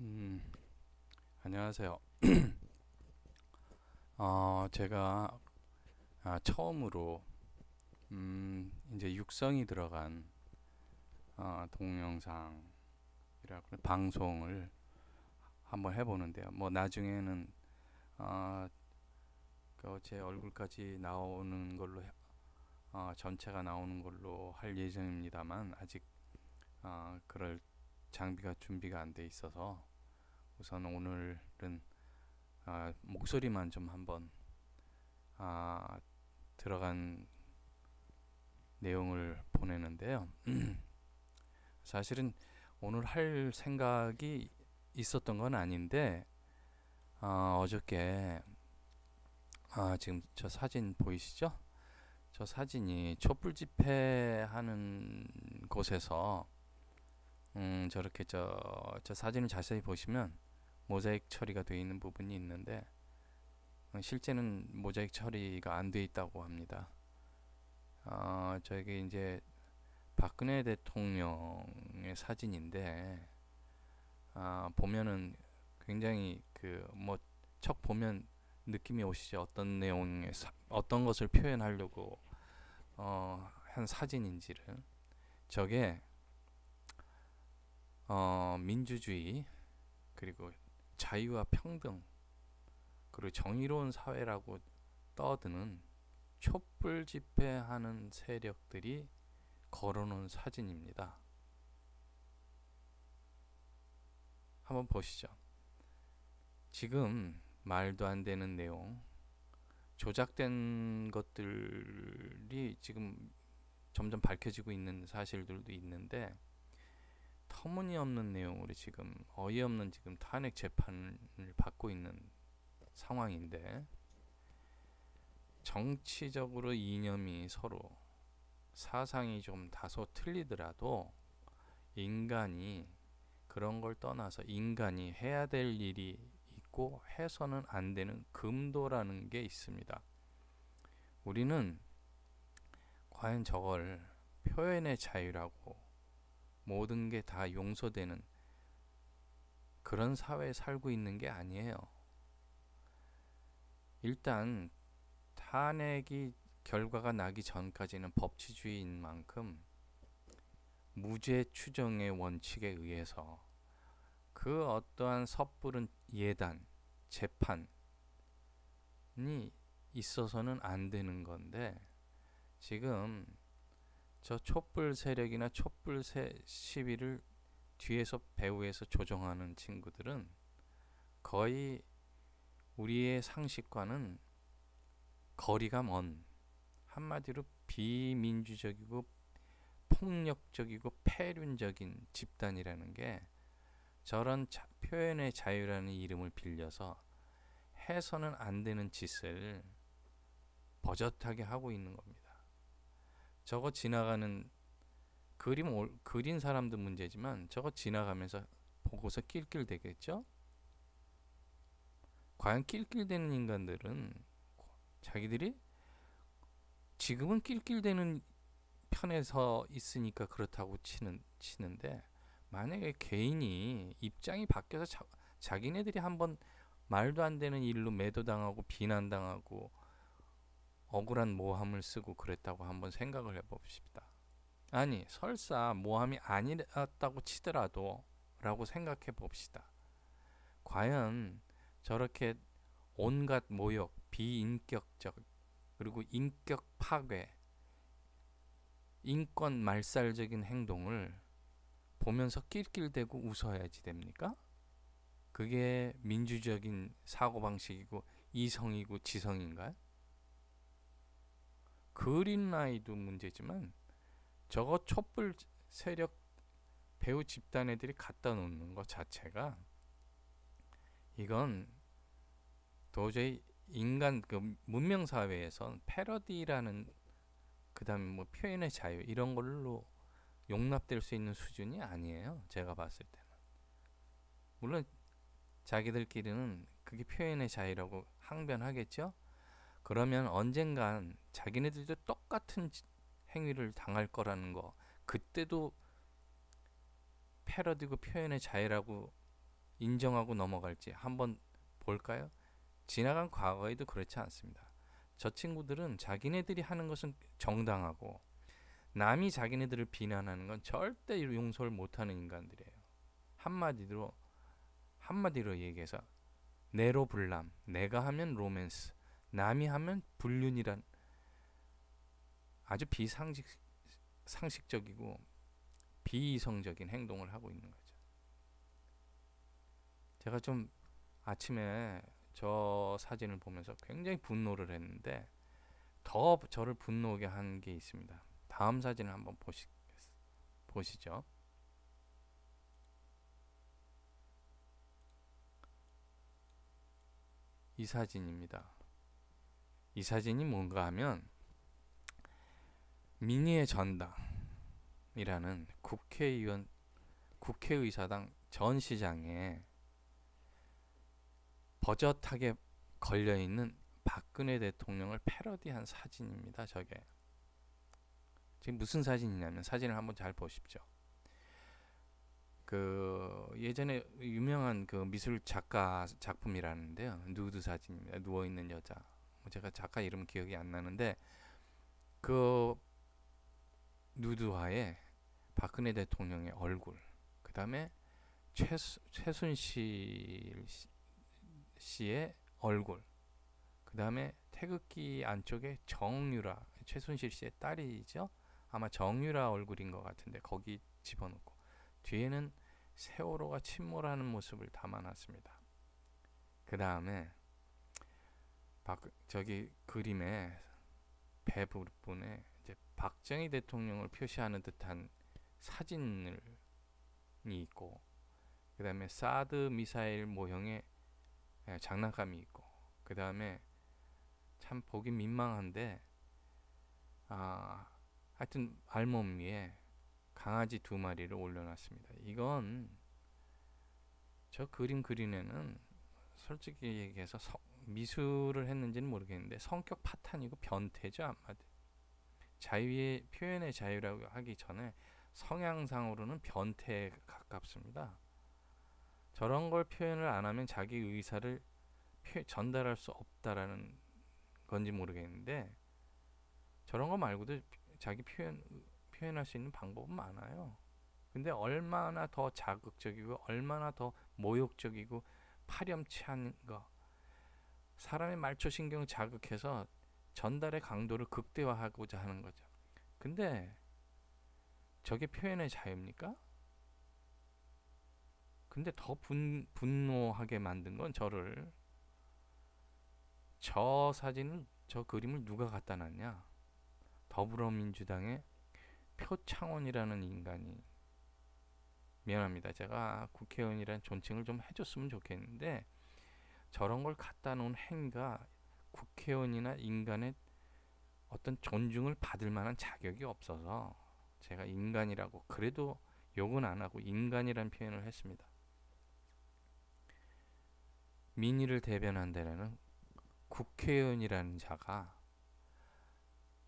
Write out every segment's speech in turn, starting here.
음, 안녕하세요. 제가 처음으로 이제 육성이 들어간 동영상이라고 방송을 한번 해보는데요. 뭐 나중에는 어, 그제 얼굴까지 나오는 걸로 전체가 나오는 걸로 할 예정입니다만 아직 그럴 장비가 준비가 안 돼 있어서 우선 오늘은 목소리만 좀 한번 아, 들어간 내용을 보내는데요. 사실은 오늘 할 생각이 있었던 건 아닌데 어저께 지금 저 사진 보이시죠? 저 사진이 촛불 집회하는 곳에서 저렇게 저 사진을 자세히 보시면 모자이크 처리가 되어 있는 부분이 있는데 실제는 모자이크 처리가 안 되어 있다고 합니다. 저게 이제 박근혜 대통령의 사진인데 보면은 굉장히 그 뭐 척 보면 느낌이 오시죠? 어떤 내용의 어떤 것을 표현하려고 한 사진인지를. 저게 민주주의, 그리고 자유와 평등, 그리고 정의로운 사회라고 떠드는 촛불 집회하는 세력들이 걸어놓은 사진입니다. 한번 보시죠. 지금 말도 안 되는 내용, 조작된 것들이 지금 점점 밝혀지고 있는 사실들도 있는데, 터무니없는 내용으로 지금 어이없는 지금 탄핵 재판을 받고 있는 상황인데, 정치적으로 이념이 서로 사상이 좀 다소 틀리더라도 인간이, 그런 걸 떠나서 인간이 해야 될 일이 있고 해서는 안 되는 금도라는 게 있습니다. 우리는 과연 저걸 표현의 자유라고 모든 게 다 용서되는 그런 사회에 살고 있는 게 아니에요. 일단 탄핵이 결과가 나기 전까지는 법치주의인 만큼 무죄 추정의 원칙에 의해서 그 어떠한 섣부른 예단, 재판이 있어서는 안 되는 건데, 지금 저 촛불 세력이나 촛불 시위를 뒤에서 배후에서 조종하는 친구들은 거의 우리의 상식과는 거리가 먼, 한마디로 비민주적이고 폭력적이고 폐륜적인 집단이라는 게 저런 표현의 자유라는 이름을 빌려서 해서는 안 되는 짓을 버젓하게 하고 있는 겁니다. 저거 지나가는 그린 사람도 문제지만 저거 지나가면서 보고서 낄낄대겠죠? 과연 낄낄대는 인간들은 자기들이 지금은 낄낄대는 편에 서 있으니까 그렇다고 치는데, 만약에 개인이 입장이 바뀌어서 자기네들이 한번 말도 안 되는 일로 매도당하고 비난당하고 억울한 모함을 쓰고 그랬다고 한번 생각을 해봅시다. 아니, 설사 모함이 아니었다고 치더라도 라고 생각해 봅시다. 과연 저렇게 온갖 모욕, 비인격적, 그리고 인격 파괴, 인권 말살적인 행동을 보면서 낄낄대고 웃어야지 됩니까? 그게 민주적인 사고방식이고 이성이고 지성인가요? 그린라이도 문제지만 저거 촛불 세력 배우 집단 애들이 갖다 놓는 것 자체가, 이건 도저히 인간 그 문명 사회에선 패러디라는, 그다음에 뭐 표현의 자유 이런 걸로 용납될 수 있는 수준이 아니에요. 제가 봤을 때는. 물론 자기들끼리는 그게 표현의 자유라고 항변하겠죠. 그러면 언젠간 자기네들도 똑같은 행위를 당할 거라는 거, 그때도 패러디고 표현의 자유라고 인정하고 넘어갈지 한번 볼까요? 지나간 과거에도 그렇지 않습니다. 저 친구들은 자기네들이 하는 것은 정당하고 남이 자기네들을 비난하는 건 절대 용서를 못하는 인간들이에요. 한마디로 얘기해서 내로 불남, 내가 하면 로맨스, 남이 하면 불륜이란 아주 상식적이고 비이성적인 행동을 하고 있는 거죠. 제가 좀 아침에 저 사진을 보면서 굉장히 분노를 했는데 더 저를 분노하게 한 게 있습니다. 다음 사진을 한번 보시죠. 이 사진입니다. 이 사진이 뭔가 하면 민의의 전당이라는 국회의사당 전 시장에 버젓하게 걸려있는 박근혜 대통령을 패러디한 사진입니다. 저게 지금 무슨 사진이냐면 사진을 한번 잘 보십시오. 그 예전에 유명한 그 미술 작가 작품이라는데요. 누드 사진입니다. 누워 있는 여자. 제가 작가 이름 기억이 안 나는데 그 누드화에 박근혜 대통령의 얼굴, 그 다음에 최순실 씨의 얼굴, 그 다음에 태극기 안쪽에 정유라, 최순실 씨의 딸이죠. 아마 정유라 얼굴인 것 같은데 거기 집어넣고 뒤에는 세월호가 침몰하는 모습을 담아놨습니다. 그 다음에 저기 그림의 배 부분에 이제 박정희 대통령을 표시하는 듯한 사진이 있고, 그 다음에 사드 미사일 모형의 장난감이 있고, 그 다음에 참 보기 민망한데 하여튼 알몸 위에 강아지 2마리를 올려놨습니다. 이건 저 그림 그리네는 솔직히 얘기해서 미술을 했는지는 모르겠는데 성격 파탄이고 변태죠. 한마디 자유의 표현의 자유라고 하기 전에 성향상으로는 변태에 가깝습니다. 저런 걸 표현을 안 하면 자기 의사를 전달할 수 없다라는 건지 모르겠는데 저런 거 말고도 자기 표현할 수 있는 방법은 많아요. 근데 얼마나 더 자극적이고 얼마나 더 모욕적이고 파렴치한 거, 사람의 말초신경을 자극해서 전달의 강도를 극대화하고자 하는 거죠. 근데 저게 표현의 자유입니까? 근데 더 분노하게 만든 건 저 사진을, 저 그림을 누가 갖다 놨냐? 더불어민주당의 표창원이라는 인간이, 미안합니다. 제가 국회의원이라는 존칭을 좀 해줬으면 좋겠는데 저런 걸 갖다 놓은 행위가 국회의원이나 인간의 어떤 존중을 받을 만한 자격이 없어서 제가 인간이라고 그래도 욕은 안 하고 인간이란 표현을 했습니다. 민의를 대변한다는 국회의원이라는 자가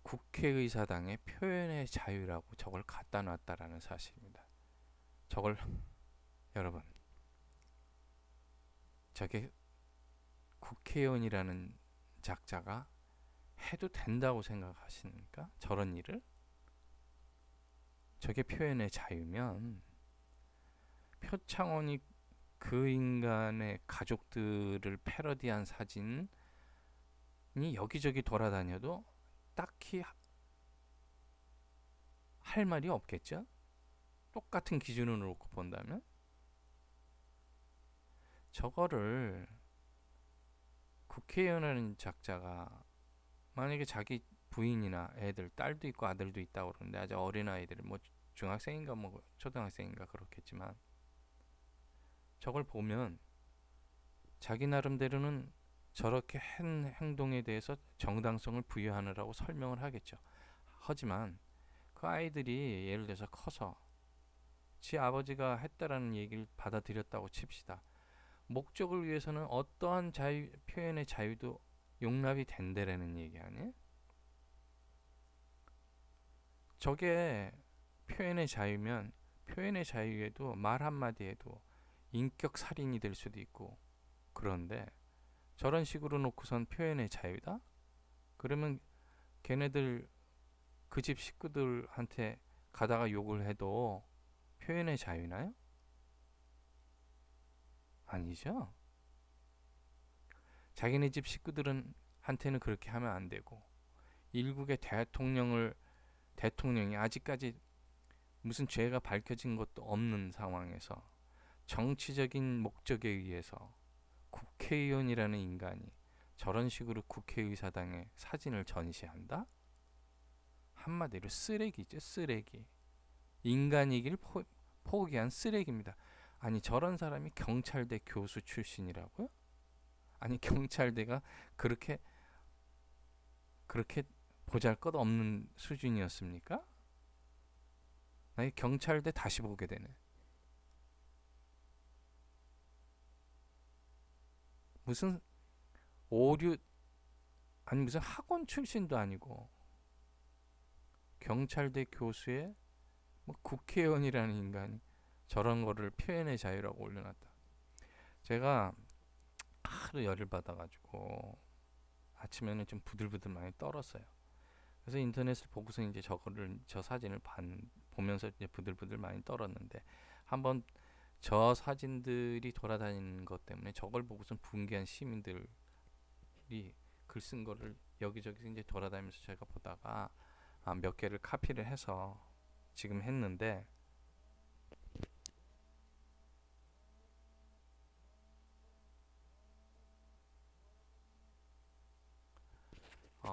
국회의사당의 표현의 자유라고 저걸 갖다 놨다라는 사실입니다. 저걸 여러분, 저게 국회의원이라는 작자가 해도 된다고 생각하십니까? 저런 일을? 저게 표현의 자유면 표창원이 그 인간의 가족들을 패러디한 사진이 여기저기 돌아다녀도 딱히 할 말이 없겠죠? 똑같은 기준으로 놓고 본다면 저거를 국회의원이라는 작자가 만약에 자기 부인이나 애들, 딸도 있고 아들도 있다고 그러는데 아주 어린 아이들, 뭐 중학생인가 뭐 초등학생인가 그렇겠지만 저걸 보면 자기 나름대로는 저렇게 한 행동에 대해서 정당성을 부여하느라고 설명을 하겠죠. 하지만 그 아이들이 예를 들어서 커서 지 아버지가 했다라는 얘기를 받아들였다고 칩시다. 목적을 위해서는 어떠한 표현의 자유도 용납이 된다라는 얘기 아니에요? 저게 표현의 자유면 표현의 자유에도 말 한마디에도 인격 살인이 될 수도 있고. 그런데 저런 식으로 놓고선 표현의 자유다? 그러면 걔네들 그 집 식구들한테 가다가 욕을 해도 표현의 자유나요? 아니죠. 자기네 집 식구들은 한테는 그렇게 하면 안 되고, 일국의 대통령이 아직까지 무슨 죄가 밝혀진 것도 없는 상황에서 정치적인 목적에 의해서 국회의원이라는 인간이 저런 식으로 국회의사당에 사진을 전시한다? 한마디로 쓰레기죠, 쓰레기. 인간이길 포기한 쓰레기입니다. 아니, 저런 사람이 경찰대 교수 출신이라고요? 아니, 경찰대가 그렇게 그렇게 보잘것없는 수준이었습니까? 나 경찰대 다시 보게 되네. 무슨 오류, 아니 무슨 학원 출신도 아니고 경찰대 교수의 뭐 국회의원이라는 인간이 저런 거를 표현의 자유라고 올려놨다. 제가 하도 열을 받아가지고 아침에는 좀 부들부들 많이 떨었어요. 그래서 인터넷을 보고서 이제 저 사진을 보면서 이제 부들부들 많이 떨었는데, 한번 저 사진들이 돌아다니는 것 때문에 저걸 보고선 분개한 시민들이 글 쓴 거를 여기저기 이제 돌아다니면서 제가 보다가 몇 개를 카피를 해서 지금 했는데,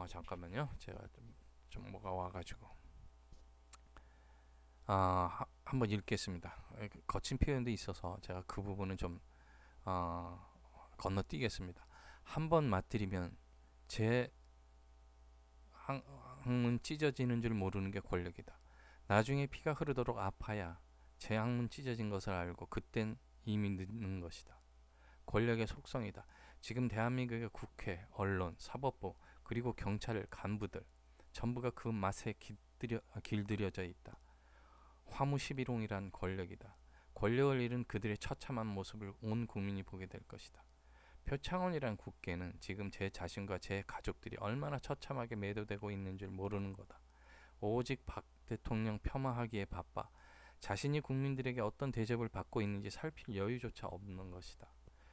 잠깐만요. 제가 좀 뭐가 와가지고 한번 읽겠습니다. 거친 표현도 있어서 제가 그 부분은 좀 어, 건너뛰겠습니다. 한번 맞들이면 제 항문 찢어지는 줄 모르는 게 권력이다. 나중에 피가 흐르도록 아파야 제 항문 찢어진 것을 알고 그땐 이미 늦는 것이다. 권력의 속성이다. 지금 대한민국의 국회, 언론, 사법부, 그리고 경찰 간부들 전부가 그 맛에 길들여져 있다. 화무시비롱이란 권력이다. 권력을 잃은 그들의 처참한 모습을 온 국민이 보게 될 것이다. 표창원이란 국회는 지금 제 자신과 제 가족들이 얼마나 처참하게 매도되고 있는 줄 모르는 거다. 오직 박 대통령 폄하하기에 바빠 자신이 국민들에게 어떤 대접을 받고 있는지 살필 여유조차 없는 것이다.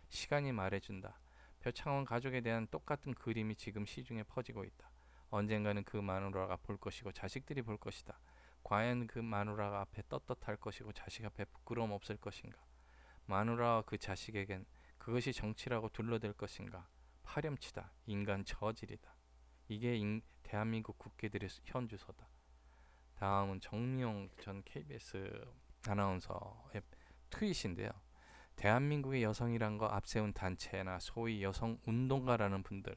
시간이 말해준다. 표창원 가족에 대한 똑같은 그림이 지금 시중에 퍼지고 있다. 언젠가는 그 마누라가 볼 것이고 자식들이 볼 것이다. 과연 그 마누라가 앞에 떳떳할 것이고 자식 앞에 부끄러움 없을 것인가? 마누라와 그 자식에겐 그것이 정치라고 둘러댈 것인가? 파렴치다. 인간 저질이다. 이게 대한민국 국회들의 현주소다. 다음은 정미용 전 KBS 아나운서의 트윗인데요. 대한민국의 여성이란 거 앞세운 단체나 소위 여성 운동가라는 분들,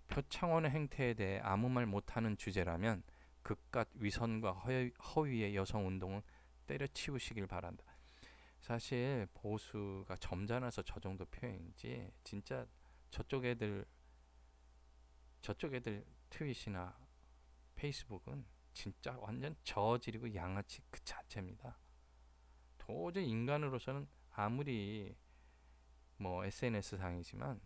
표창원의 행태에 대해 아무 말 못하는 주제라면 그깟 위선과 허위의 여성 운동은 때려치우시길 바란다. 사실 보수가 점잖아서 저 정도 표현이지, 진짜 저쪽 애들 트윗이나 페이스북은 진짜 완전 저질이고 양아치 그 자체입니다. 도저히 인간으로서는 아무리 뭐 SNS 상이지만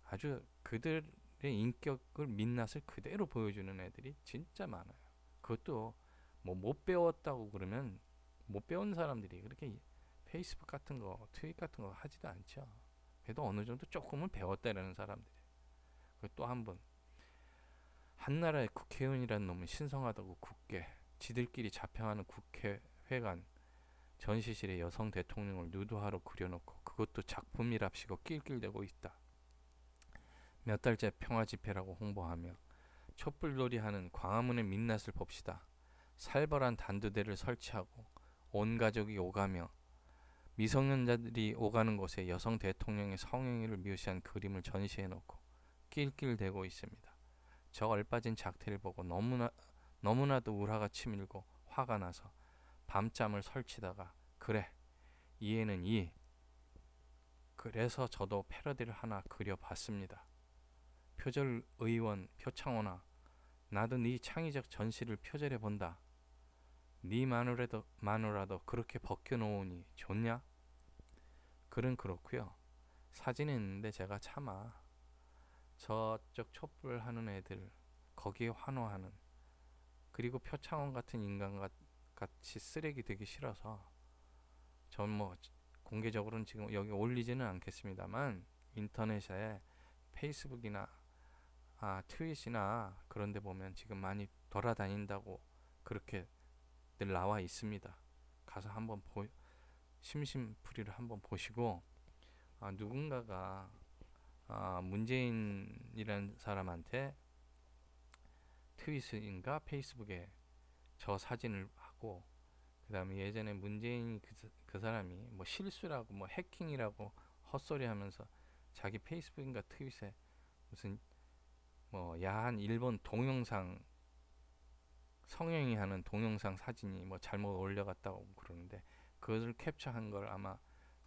아주 그들의 인격을 민낯을 그대로 보여주는 애들이 진짜 많아요. 그것도 뭐 못 배웠다고 그러면 못 배운 사람들이 그렇게 페이스북 같은 거, 트윗 같은 거 하지도 않죠. 그래도 어느 정도 조금은 배웠다라는 사람들이. 그리고 또 한 번, 한나라의 국회의원이라는 놈은 신성하다고 굳게 지들끼리 자평하는 국회회관 전시실에 여성 대통령을 누드화로 그려놓고 그것도 작품이랍시고 낄낄대고 있다. 몇 달째 평화 집회라고 홍보하며 촛불놀이하는 광화문의 민낯을 봅시다. 살벌한 단두대를 설치하고 온 가족이 오가며 미성년자들이 오가는 곳에 여성 대통령의 성행위를 묘시한 그림을 전시해놓고 낄낄대고 있습니다. 저 얼빠진 작태를 보고 너무나도 울화가 치밀고 화가 나서 밤잠을 설치다가 그래 이해는 이 그래서 저도 패러디를 하나 그려봤습니다. 표절 의원 표창원아 나도 네 창의적 전시를 표절해본다. 네 마누라도 그렇게 벗겨놓으니 좋냐? 글은 그렇고요. 사진은 있는데 제가 차마 저쪽 촛불 하는 애들 거기에 환호하는, 그리고 표창원 같은 같이 쓰레기 되기 싫어서 전 뭐 공개적으로는 지금 여기 올리지는 않겠습니다만, 인터넷에 페이스북이나 트윗이나 그런 데 보면 지금 많이 돌아다닌다고 그렇게 늘 나와 있습니다. 가서 한번 심심풀이를 한번 보시고, 누군가가 문재인이라는 사람한테 트윗인가 페이스북에 저 사진을 하고, 그 다음에 예전에 문재인이 그 사람이 뭐 실수라고 뭐 해킹이라고 헛소리 하면서 자기 페이스북인가 트윗에 무슨 뭐 야한 일본 동영상, 성형이 하는 동영상 사진이 뭐 잘못 올려갔다고 그러는데, 그것을 캡처한 걸 아마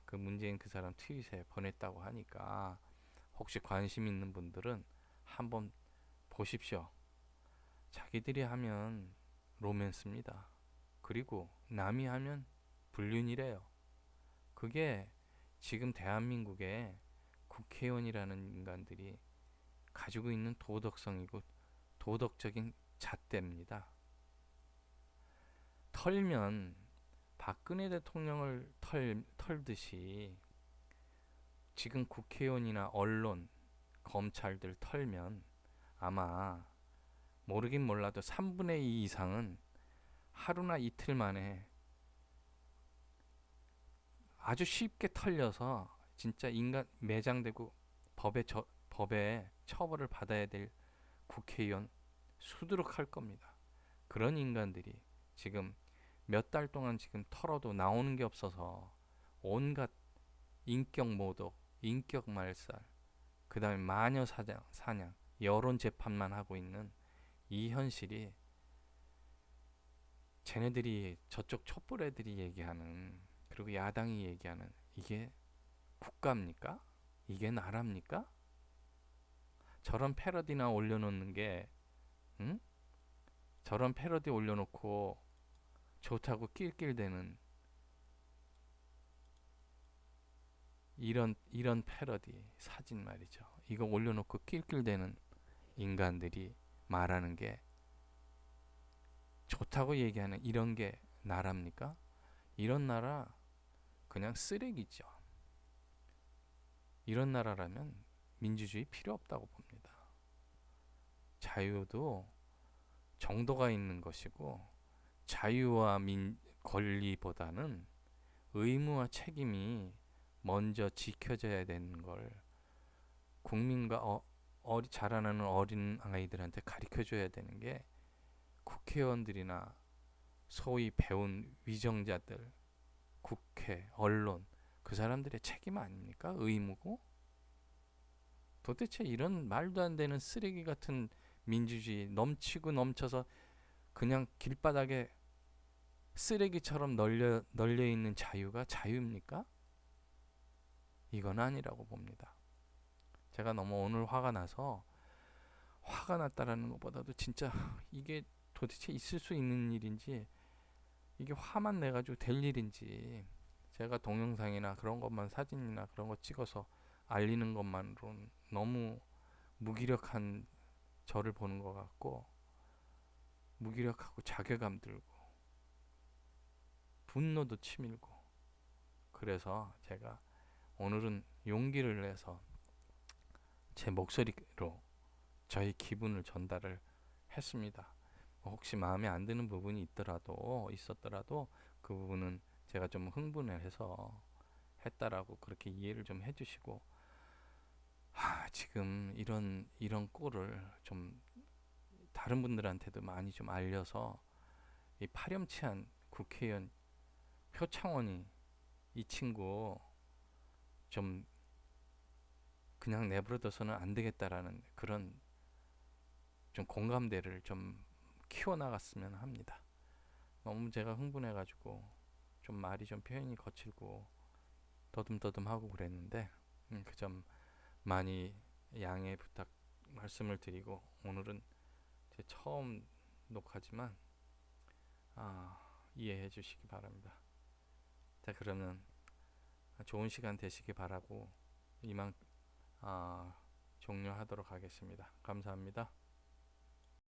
그 문재인 그 사람 트윗에 보냈다고 하니까, 혹시 관심 있는 분들은 한번 보십시오. 자기들이 하면 로맨스입니다. 그리고 남이 하면 불륜이래요. 그게 지금 대한민국의 국회의원이라는 인간들이 가지고 있는 도덕성이고 도덕적인 잣대입니다. 털면 박근혜 대통령을 털듯이 지금 국회의원이나 언론, 검찰들 털면 아마 모르긴 몰라도 3분의 2 이상은 하루나 이틀 만에 아주 쉽게 털려서 진짜 인간 매장되고 법에 처벌을 받아야 될 국회의원 수두룩할 겁니다. 그런 인간들이 지금 몇 달 동안 지금 털어도 나오는 게 없어서 온갖 인격 모독, 인격 말살, 그 다음에 마녀 사냥, 여론 재판만 하고 있는 이 현실이, 쟤네들이 저쪽 촛불 애들이 얘기하는, 그리고 야당이 얘기하는, 이게 국가입니까? 이게 나라입니까? 저런 패러디나 올려놓는 게, 응? 저런 패러디 올려놓고 좋다고 낄낄대는 이런 패러디 사진 말이죠. 이거 올려놓고 낄낄대는 인간들이 말하는 게, 좋다고 얘기하는 이런 게 나라입니까? 이런 나라 그냥 쓰레기죠. 이런 나라라면 민주주의 필요 없다고 봅니다. 자유도 정도가 있는 것이고, 자유와 권리보다는 의무와 책임이 먼저 지켜져야 되는 걸 국민과 자라나는 어린 아이들한테 가르쳐줘야 되는 게 국회의원들이나 소위 배운 위정자들, 국회, 언론, 그 사람들의 책임 아닙니까? 의무고? 도대체 이런 말도 안 되는 쓰레기 같은 민주주의, 넘치고 넘쳐서 그냥 길바닥에 쓰레기처럼 널려 있는 자유가 자유입니까? 이건 아니라고 봅니다. 제가 너무 오늘 화가 나서, 화가 났다라는 것보다도 진짜 이게 도대체 있을 수 있는 일인지, 이게 화만 내가지고 될 일인지, 제가 동영상이나 그런 것만, 사진이나 그런 거 찍어서 알리는 것만으로는 너무 무기력한 저를 보는 것 같고, 무기력하고 자괴감 들고 분노도 치밀고, 그래서 제가 오늘은 용기를 내서 제 목소리로 저의 기분을 전달을 했습니다. 혹시 마음에 안 드는 부분이 있었더라도 그 부분은 제가 좀 흥분해서 했다라고 그렇게 이해를 좀 해주시고, 지금 이런 꼴을 좀 다른 분들한테도 많이 좀 알려서, 이 파렴치한 국회의원 표창원이, 이 친구 좀 그냥 내버려둬서는 안 되겠다라는 그런 좀 공감대를 좀 키워나갔으면 합니다. 너무 제가 흥분해가지고 좀 말이 좀 표현이 거칠고 더듬더듬하고 그랬는데, 그 점 많이 양해 부탁 말씀을 드리고, 오늘은 제 처음 녹화지만 이해해 주시기 바랍니다. 자, 그러면 좋은 시간 되시기 바라고 이만 종료하도록 하겠습니다. 감사합니다.